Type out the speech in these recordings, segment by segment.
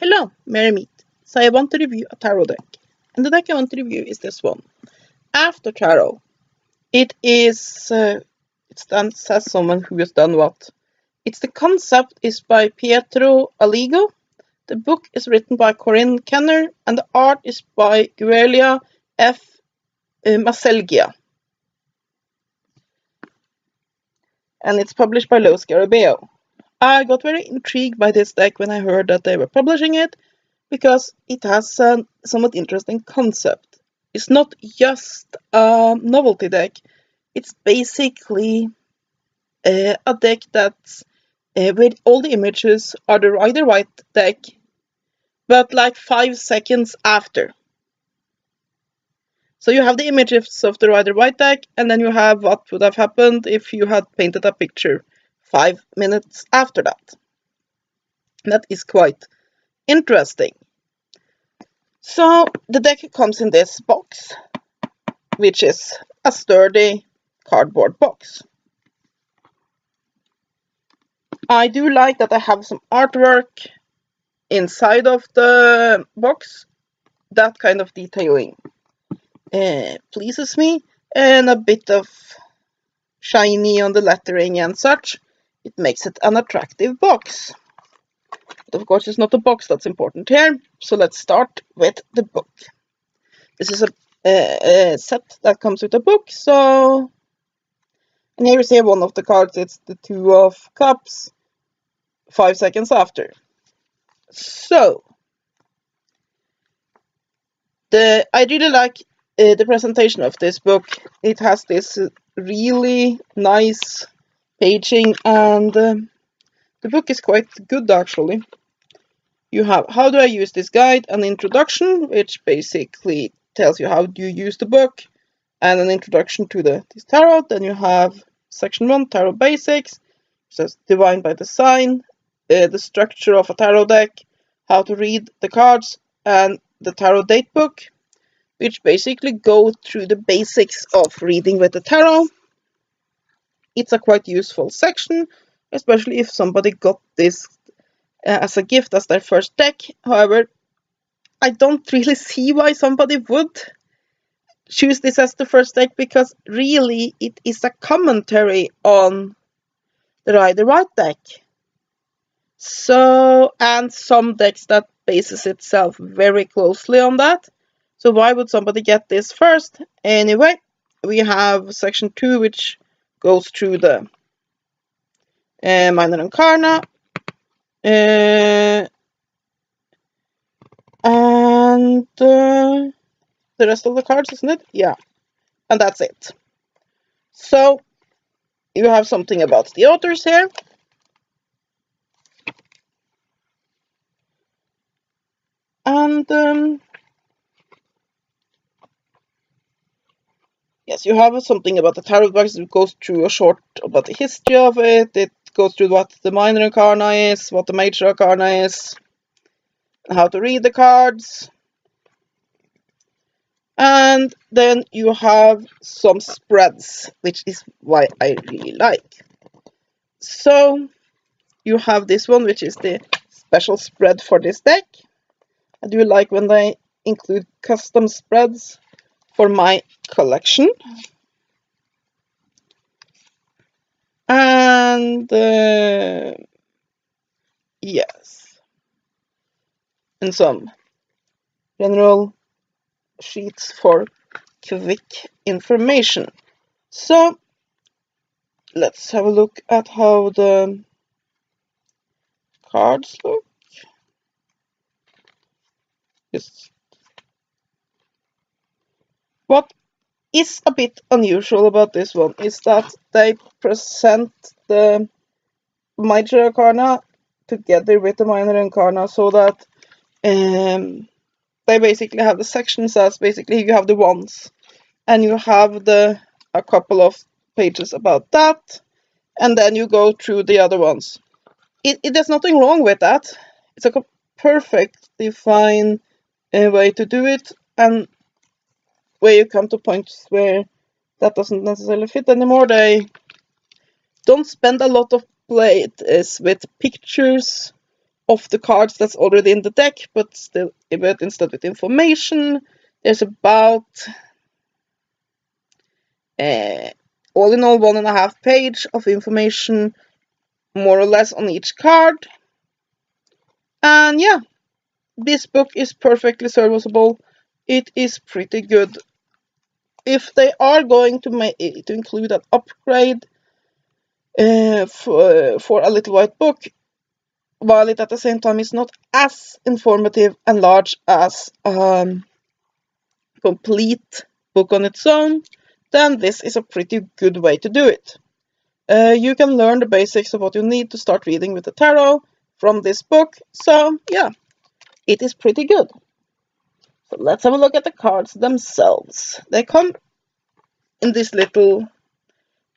Hello, Merry Meet. So I want to review a tarot deck. And the deck I want to review is this one. After Tarot. It is, says someone who has done what? The concept is by Pietro Aligo. The book is written by Corinne Kenner and the art is by Guelia F. Maselgia. And it's published by Los Scarabeo. I got very intrigued by this deck when I heard that they were publishing it, because it has a somewhat interesting concept. It's not just a novelty deck, it's basically a deck that's where all the images are the Rider-Waite deck, but like 5 seconds after. So you have the images of the Rider-Waite deck, and then you have what would have happened if you had painted a picture 5 minutes after that. That is quite interesting. So the deck comes in this box, which is a sturdy cardboard box. I do like that I have some artwork inside of the box. That kind of detailing pleases me, and a bit of shiny on the lettering and such. It makes it an attractive box. But of course, it's not the box that's important here, so let's start with the book. This is a set that comes with a book, so... And here you see one of the cards, it's the Two of Cups, 5 seconds after. So, I really like the presentation of this book. It has this really nice paging, and the book is quite good actually. You have how do I use this guide, an introduction, which basically tells you how do you use the book, and an introduction to this tarot. Then you have section 1, tarot basics, says divine by design, the structure of a tarot deck, how to read the cards, and the tarot date book, which basically go through the basics of reading with the tarot. It's a quite useful section, especially if somebody got this as a gift as their first deck. However, I don't really see why somebody would choose this as the first deck, because really it is a commentary on the Rider-Waite deck. So, and some decks that bases itself very closely on that. So why would somebody get this first? Anyway, we have section 2, which goes through the minor arcana, and the rest of the cards, isn't it? Yeah, and that's it. So you have something about the authors here. And yes, you have something about the tarot box. It goes through a short about the history of it. It goes through what the minor arcana is, what the major arcana is, how to read the cards. And then you have some spreads, which is why I really like. So you have this one, which is the special spread for this deck. I do like when they include custom spreads for my collection. And yes, and some general sheets for quick information. So let's have a look at how the cards look. What is a bit unusual about this one is that they present the major arcana together with the minor arcana, so that they basically have the sections as basically you have the ones, and you have a couple of pages about that, and then you go through the other ones. There's nothing wrong with that. It's a perfectly fine way to do it, and where you come to points where that doesn't necessarily fit anymore, they don't spend a lot of play with pictures of the cards that's already in the deck, but instead with information. There's about all in all 1.5 page of information, more or less, on each card. And yeah, this book is perfectly serviceable. It is pretty good. If they are going to include an upgrade for a little white book, while it at the same time is not as informative and large as complete book on its own, then this is a pretty good way to do it. You can learn the basics of what you need to start reading with the tarot from this book, so yeah, it is pretty good. So let's have a look at the cards themselves. They come in this little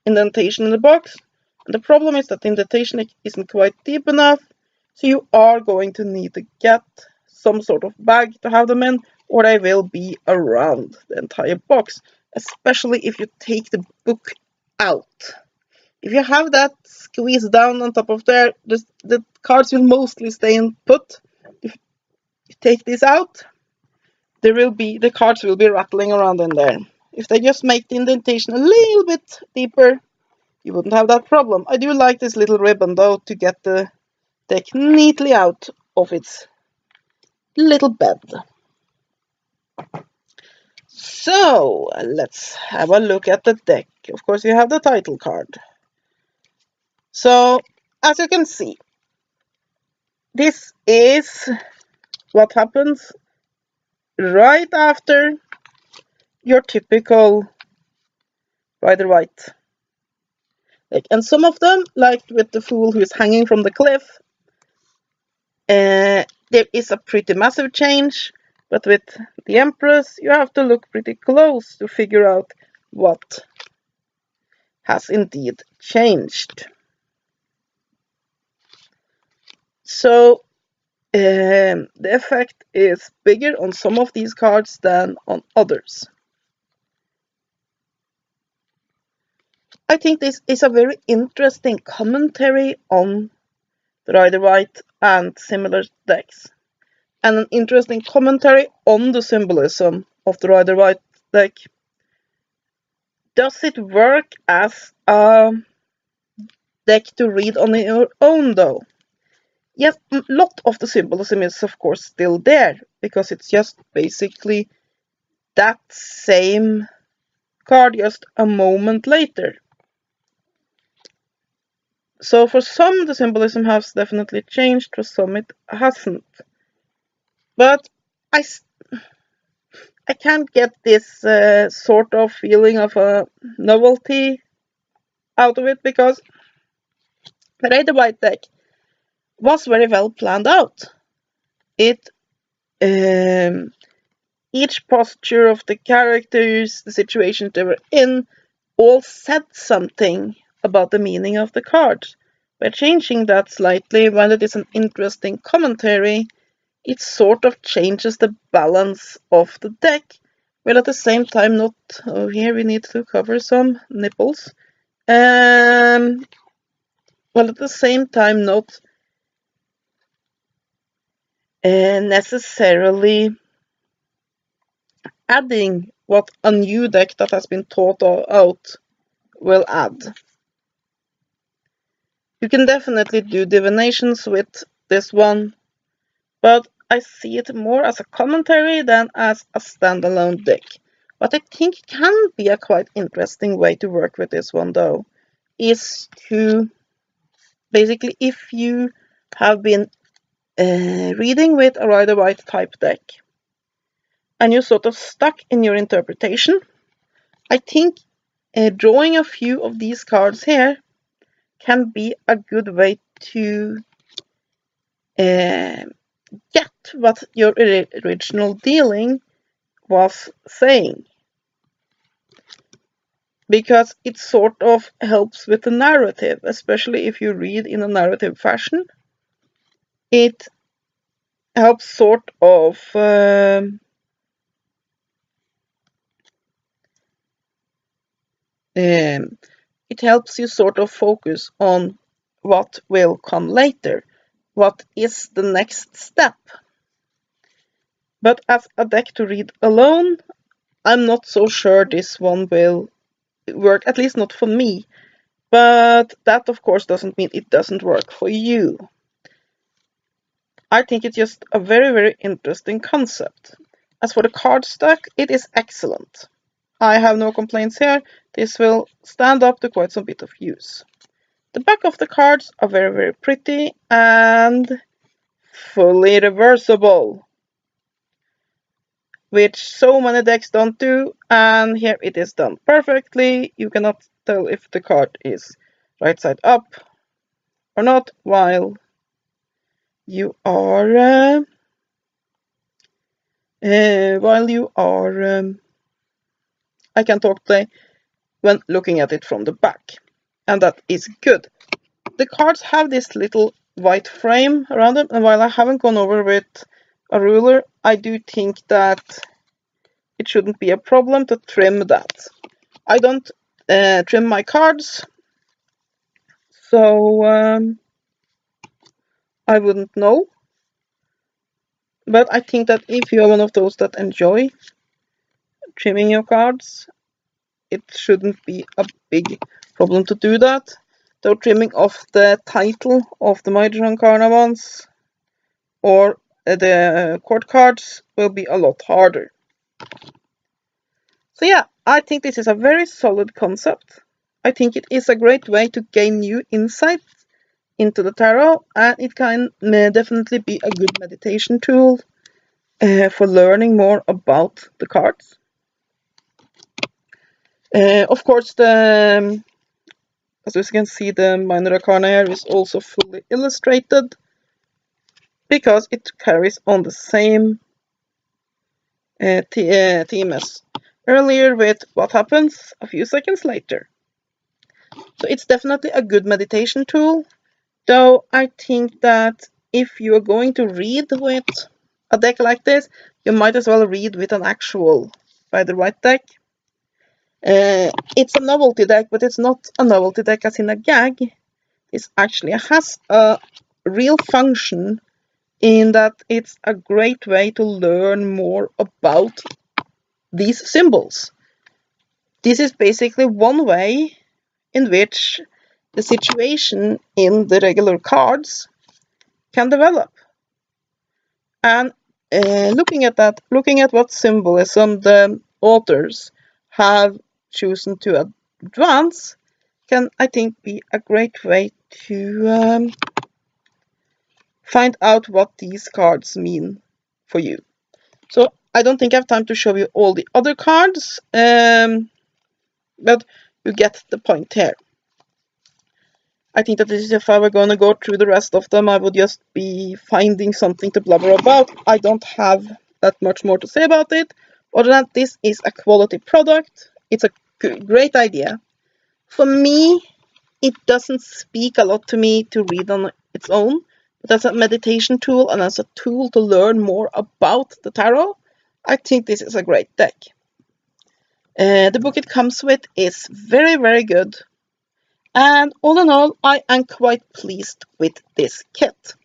indentation in the box, and the problem is that the indentation isn't quite deep enough, so you are going to need to get some sort of bag to have them in, or they will be around the entire box, especially if you take the book out. If you have that squeezed down on top of there, the cards will mostly stay in put. If you take this out, the cards will be rattling around in there. If they just make the indentation a little bit deeper, you wouldn't have that problem. I do like this little ribbon though, to get the deck neatly out of its little bed. So let's have a look at the deck. Of course, you have the title card. So as you can see, this is what happens right after your typical Rider-Waite deck. And some of them, like with the Fool who is hanging from the cliff, there is a pretty massive change, but with the Empress, you have to look pretty close to figure out what has indeed changed. So the effect is bigger on some of these cards than on others. I think this is a very interesting commentary on the Rider-Waite and similar decks, and an interesting commentary on the symbolism of the Rider-Waite deck. Does it work as a deck to read on your own though? Yes, a lot of the symbolism is of course still there, because it's just basically that same card just a moment later. So for some the symbolism has definitely changed, for some it hasn't. But I can't get this sort of feeling of a novelty out of it, because the Rider-Waite deck was very well planned out. Each posture of the characters, the situations they were in, all said something about the meaning of the cards. By changing that slightly, while it is an interesting commentary, it sort of changes the balance of the deck, while at the same time not... Oh, here we need to cover some nipples. While at the same time not necessarily adding what a new deck that has been thought out will add. You can definitely do divinations with this one, but I see it more as a commentary than as a standalone deck. What I think can be a quite interesting way to work with this one though, is to basically, if you have been reading with a Rider-Waite type deck, and you're sort of stuck in your interpretation, I think drawing a few of these cards here can be a good way to get what your original dealing was saying. Because it sort of helps with the narrative, especially if you read in a narrative fashion. It helps sort of it helps you sort of focus on what will come later. what is the next step. But as a deck to read alone, I'm not so sure this one will work, at least not for me. But that, of course, doesn't mean it doesn't work for you. I think it's just a very, very interesting concept. As for the card stack, it is excellent. I have no complaints here. This will stand up to quite some bit of use. The back of the cards are very, very pretty and fully reversible, which so many decks don't do, and here it is done perfectly. You cannot tell if the card is right side up or not while you are I can talk today when looking at it from the back, and that is good. The cards have this little white frame around them, and while I haven't gone over with a ruler, I do think that it shouldn't be a problem to trim that. I don't trim my cards, so I wouldn't know. But I think that if you are one of those that enjoy trimming your cards, it shouldn't be a big problem to do that. Though trimming off the title of the Majoran Carnavans or the court cards will be a lot harder. So yeah, I think this is a very solid concept. I think it is a great way to gain new insights into the tarot, and it can definitely be a good meditation tool for learning more about the cards. Of course, as you can see, the minor arcana here is also fully illustrated because it carries on the same theme as earlier with what happens a few seconds later. So it's definitely a good meditation tool, though I think that if you are going to read with a deck like this, you might as well read with an actual by the right deck. It's a novelty deck, but it's not a novelty deck as in a gag. This actually has a real function in that it's a great way to learn more about these symbols. This is basically one way in which the situation in the regular cards can develop. And looking at what symbolism the authors have chosen to advance can, I think, be a great way to find out what these cards mean for you. So I don't think I have time to show you all the other cards, but you get the point here. I think that if I were going to go through the rest of them, I would just be finding something to blabber about. I don't have that much more to say about it, other than this is a quality product. It's a great idea. For me, it doesn't speak a lot to me to read on its own, but as a meditation tool and as a tool to learn more about the tarot, I think this is a great deck. The book it comes with is very, very good. And all in all, I am quite pleased with this kit.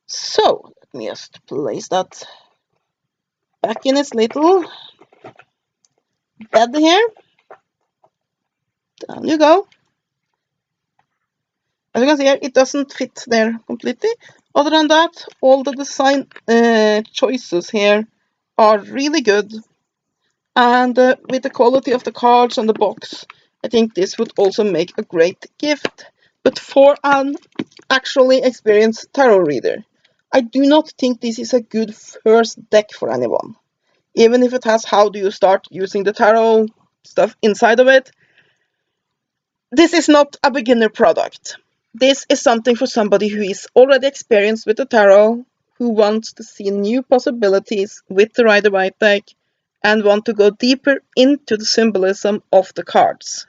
So, let me just place that back in its little bed here. Down you go. As you can see here, it doesn't fit there completely. Other than that, all the design choices here are really good. And with the quality of the cards on the box, I think this would also make a great gift. But for an actually experienced tarot reader, I do not think this is a good first deck for anyone. Even if it has how do you start using the tarot stuff inside of it, this is not a beginner product. This is something for somebody who is already experienced with the tarot, who wants to see new possibilities with the Rider-Waite deck, and want to go deeper into the symbolism of the cards.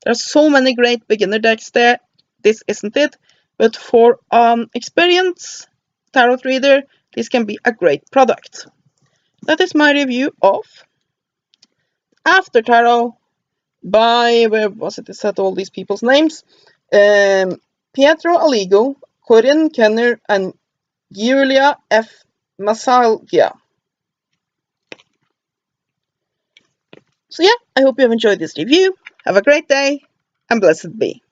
There are so many great beginner decks there. This isn't it, but for an experienced tarot reader, this can be a great product. That is my review of After Tarot by, where was it? It said all these people's names. Pietro Aligo, Corinne Kenner and Julia F. Masalgia. So yeah, I hope you have enjoyed this review. Have a great day, and blessed be.